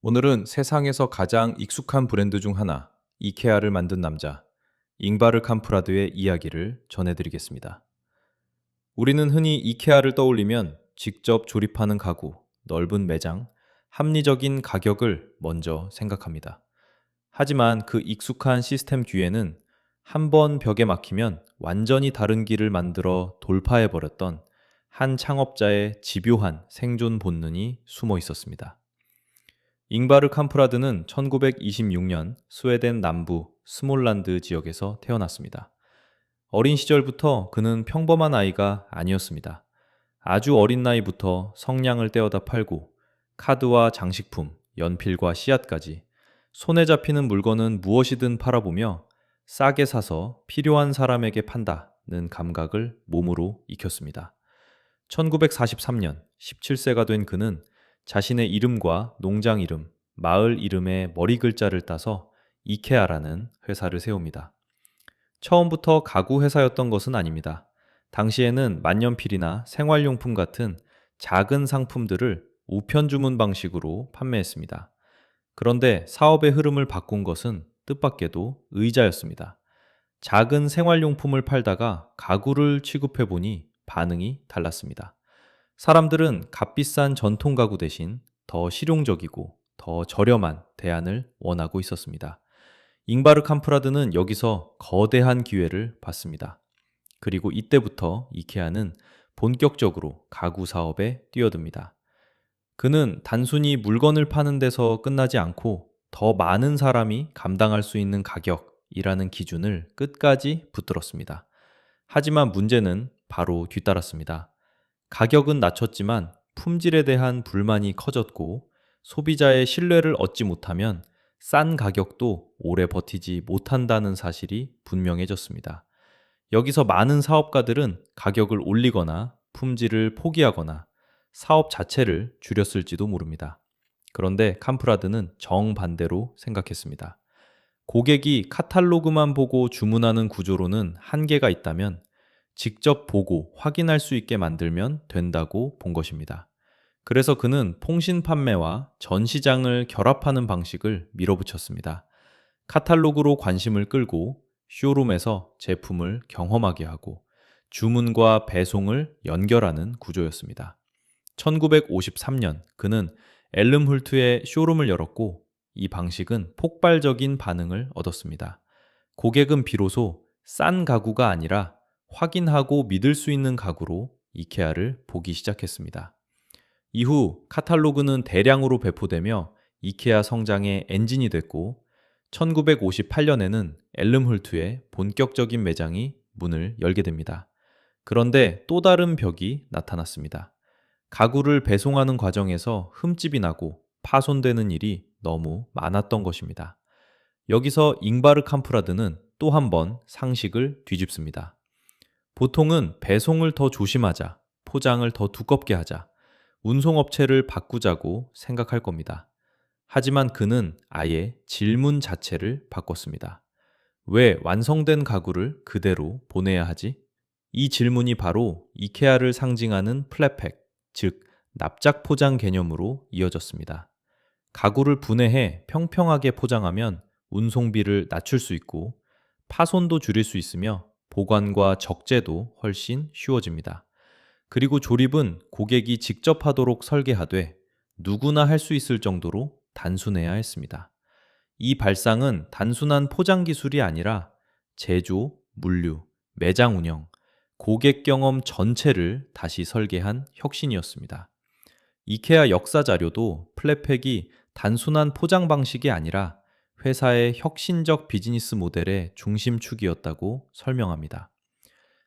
오늘은 세상에서 가장 익숙한 브랜드 중 하나, 이케아를 만든 남자, 잉바르 캄프라드의 이야기를 전해드리겠습니다. 우리는 흔히 이케아를 떠올리면 직접 조립하는 가구, 넓은 매장, 합리적인 가격을 먼저 생각합니다. 하지만 그 익숙한 시스템 뒤에는 한 번 벽에 막히면 완전히 다른 길을 만들어 돌파해버렸던 한 창업자의 집요한 생존 본능이 숨어 있었습니다. 잉바르 캄프라드는 1926년 스웨덴 남부 스몰란드 지역에서 태어났습니다. 어린 시절부터 그는 평범한 아이가 아니었습니다. 아주 어린 나이부터 성냥을 떼어다 팔고 카드와 장식품, 연필과 씨앗까지 손에 잡히는 물건은 무엇이든 팔아보며 싸게 사서 필요한 사람에게 판다는 감각을 몸으로 익혔습니다. 1943년 17세가 된 그는 자신의 이름과 농장 이름, 마을 이름의 머리 글자를 따서 이케아라는 회사를 세웁니다. 처음부터 가구 회사였던 것은 아닙니다. 당시에는 만년필이나 생활용품 같은 작은 상품들을 우편 주문 방식으로 판매했습니다. 그런데 사업의 흐름을 바꾼 것은 뜻밖에도 의자였습니다. 작은 생활용품을 팔다가 가구를 취급해 보니 반응이 달랐습니다. 사람들은 값비싼 전통 가구 대신 더 실용적이고 더 저렴한 대안을 원하고 있었습니다. 잉바르 캄프라드는 여기서 거대한 기회를 받습니다. 그리고 이때부터 이케아는 본격적으로 가구 사업에 뛰어듭니다. 그는 단순히 물건을 파는 데서 끝나지 않고 더 많은 사람이 감당할 수 있는 가격이라는 기준을 끝까지 붙들었습니다. 하지만 문제는 바로 뒤따랐습니다. 가격은 낮췄지만 품질에 대한 불만이 커졌고 소비자의 신뢰를 얻지 못하면 싼 가격도 오래 버티지 못한다는 사실이 분명해졌습니다. 여기서 많은 사업가들은 가격을 올리거나 품질을 포기하거나 사업 자체를 줄였을지도 모릅니다. 그런데 캄프라드는 정반대로 생각했습니다. 고객이 카탈로그만 보고 주문하는 구조로는 한계가 있다면 직접 보고 확인할 수 있게 만들면 된다고 본 것입니다. 그래서 그는 통신 판매와 전시장을 결합하는 방식을 밀어붙였습니다. 카탈로그로 관심을 끌고 쇼룸에서 제품을 경험하게 하고 주문과 배송을 연결하는 구조였습니다. 1953년 그는 엘름훌트에 쇼룸을 열었고 이 방식은 폭발적인 반응을 얻었습니다. 고객은 비로소 싼 가구가 아니라 확인하고 믿을 수 있는 가구로 이케아를 보기 시작했습니다. 이후 카탈로그는 대량으로 배포되며 이케아 성장의 엔진이 됐고 1958년에는 엘름홀트의 본격적인 매장이 문을 열게 됩니다. 그런데 또 다른 벽이 나타났습니다. 가구를 배송하는 과정에서 흠집이 나고 파손되는 일이 너무 많았던 것입니다. 여기서 잉바르 캄프라드는 또 한 번 상식을 뒤집습니다. 보통은 배송을 더 조심하자, 포장을 더 두껍게 하자, 운송업체를 바꾸자고 생각할 겁니다. 하지만 그는 아예 질문 자체를 바꿨습니다. 왜 완성된 가구를 그대로 보내야 하지? 이 질문이 바로 이케아를 상징하는 플랫팩, 즉 납작 포장 개념으로 이어졌습니다. 가구를 분해해 평평하게 포장하면 운송비를 낮출 수 있고 파손도 줄일 수 있으며 보관과 적재도 훨씬 쉬워집니다. 그리고 조립은 고객이 직접 하도록 설계하되 누구나 할 수 있을 정도로 단순해야 했습니다. 이 발상은 단순한 포장 기술이 아니라 제조, 물류, 매장 운영, 고객 경험 전체를 다시 설계한 혁신이었습니다. 이케아 역사 자료도 플랫팩이 단순한 포장 방식이 아니라 회사의 혁신적 비즈니스 모델의 중심축이었다고 설명합니다.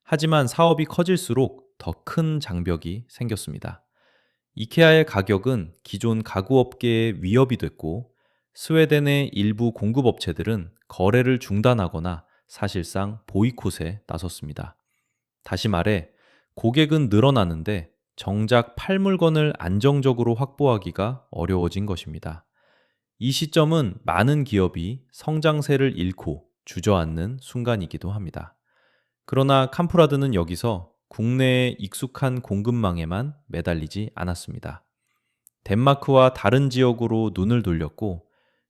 하지만 사업이 커질수록 더 큰 장벽이 생겼습니다. 이케아의 가격은 기존 가구업계의 위협이 됐고 스웨덴의 일부 공급업체들은 거래를 중단하거나 사실상 보이콧에 나섰습니다. 다시 말해 고객은 늘어나는데 정작 팔 물건을 안정적으로 확보하기가 어려워진 것입니다. 이 시점은 많은 기업이 성장세를 잃고 주저앉는 순간이기도 합니다. 그러나 캄프라드는 여기서 국내의 익숙한 공급망에만 매달리지 않았습니다. 덴마크와 다른 지역으로 눈을 돌렸고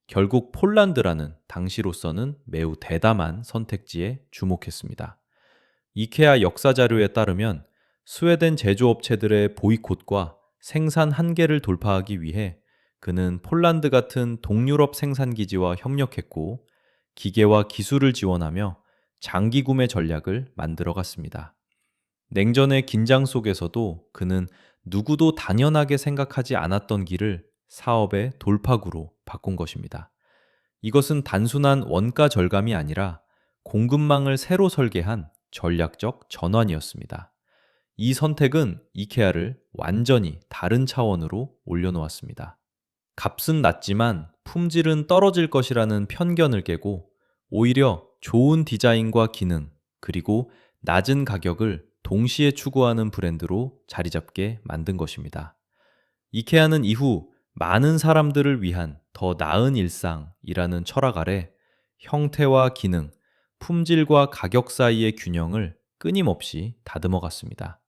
결국 폴란드라는 당시로서는 매우 대담한 선택지에 주목했습니다. 이케아 역사 자료에 따르면 스웨덴 제조업체들의 보이콧과 생산 한계를 돌파하기 위해 그는 폴란드 같은 동유럽 생산 기지와 협력했고 기계와 기술을 지원하며 장기 구매 전략을 만들어 갔습니다. 냉전의 긴장 속에서도 그는 누구도 당연하게 생각하지 않았던 길을 사업의 돌파구로 바꾼 것입니다. 이것은 단순한 원가 절감이 아니라 공급망을 새로 설계한 전략적 전환이었습니다. 이 선택은 이케아를 완전히 다른 차원으로 올려놓았습니다. 값은 낮지만 품질은 떨어질 것이라는 편견을 깨고 오히려 좋은 디자인과 기능, 그리고 낮은 가격을 동시에 추구하는 브랜드로 자리 잡게 만든 것입니다. 이케아는 이후 많은 사람들을 위한 더 나은 일상이라는 철학 아래 형태와 기능, 품질과 가격 사이의 균형을 끊임없이 다듬어 갔습니다.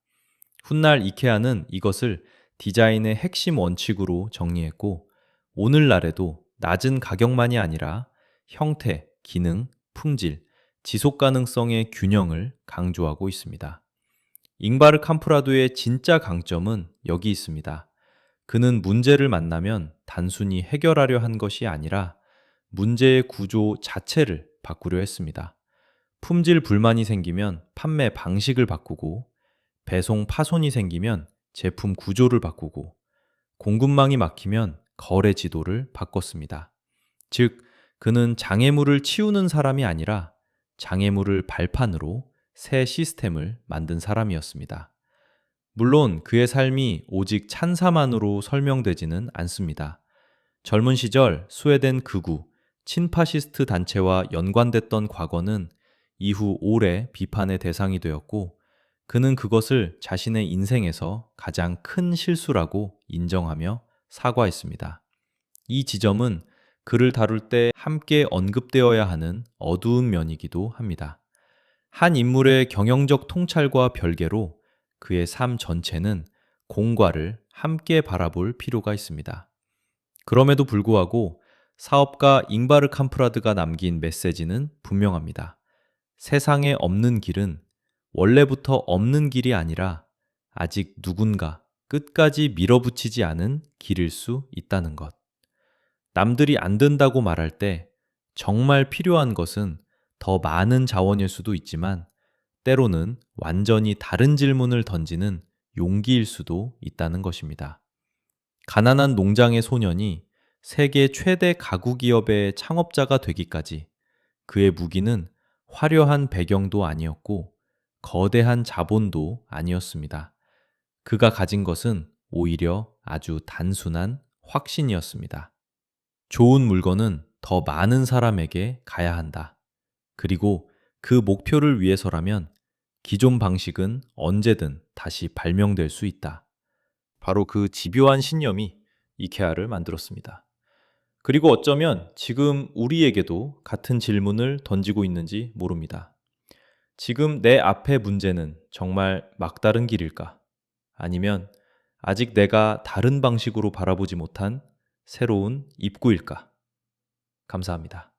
훗날 이케아는 이것을 디자인의 핵심 원칙으로 정리했고, 오늘날에도 낮은 가격만이 아니라 형태, 기능, 품질, 지속 가능성의 균형을 강조하고 있습니다. 잉바르 캄프라도의 진짜 강점은 여기 있습니다. 그는 문제를 만나면 단순히 해결하려 한 것이 아니라 문제의 구조 자체를 바꾸려 했습니다. 품질 불만이 생기면 판매 방식을 바꾸고, 배송 파손이 생기면 제품 구조를 바꾸고, 공급망이 막히면 거래 지도를 바꿨습니다. 즉, 그는 장애물을 치우는 사람이 아니라 장애물을 발판으로 새 시스템을 만든 사람이었습니다. 물론 그의 삶이 오직 찬사만으로 설명되지는 않습니다. 젊은 시절 스웨덴 극우, 친파시스트 단체와 연관됐던 과거는 이후 오래 비판의 대상이 되었고, 그는 그것을 자신의 인생에서 가장 큰 실수라고 인정하며 사과했습니다. 이 지점은 그를 다룰 때 함께 언급되어야 하는 어두운 면이기도 합니다. 한 인물의 경영적 통찰과 별개로 그의 삶 전체는 공과를 함께 바라볼 필요가 있습니다. 그럼에도 불구하고 사업가 잉바르 캄프라드가 남긴 메시지는 분명합니다. 세상에 없는 길은 원래부터 없는 길이 아니라 아직 누군가 끝까지 밀어붙이지 않은 길일 수 있다는 것. 남들이 안 된다고 말할 때 정말 필요한 것은 더 많은 자원일 수도 있지만 때로는 완전히 다른 질문을 던지는 용기일 수도 있다는 것입니다. 가난한 농장의 소년이 세계 최대 가구 기업의 창업자가 되기까지 그의 무기는 화려한 배경도 아니었고 거대한 자본도 아니었습니다. 그가 가진 것은 오히려 아주 단순한 확신이었습니다. 좋은 물건은 더 많은 사람에게 가야 한다. 그리고 그 목표를 위해서라면 기존 방식은 언제든 다시 발명될 수 있다. 바로 그 집요한 신념이 이케아를 만들었습니다. 그리고 어쩌면 지금 우리에게도 같은 질문을 던지고 있는지 모릅니다. 지금 내 앞의 문제는 정말 막다른 길일까? 아니면 아직 내가 다른 방식으로 바라보지 못한 새로운 입구일까? 감사합니다.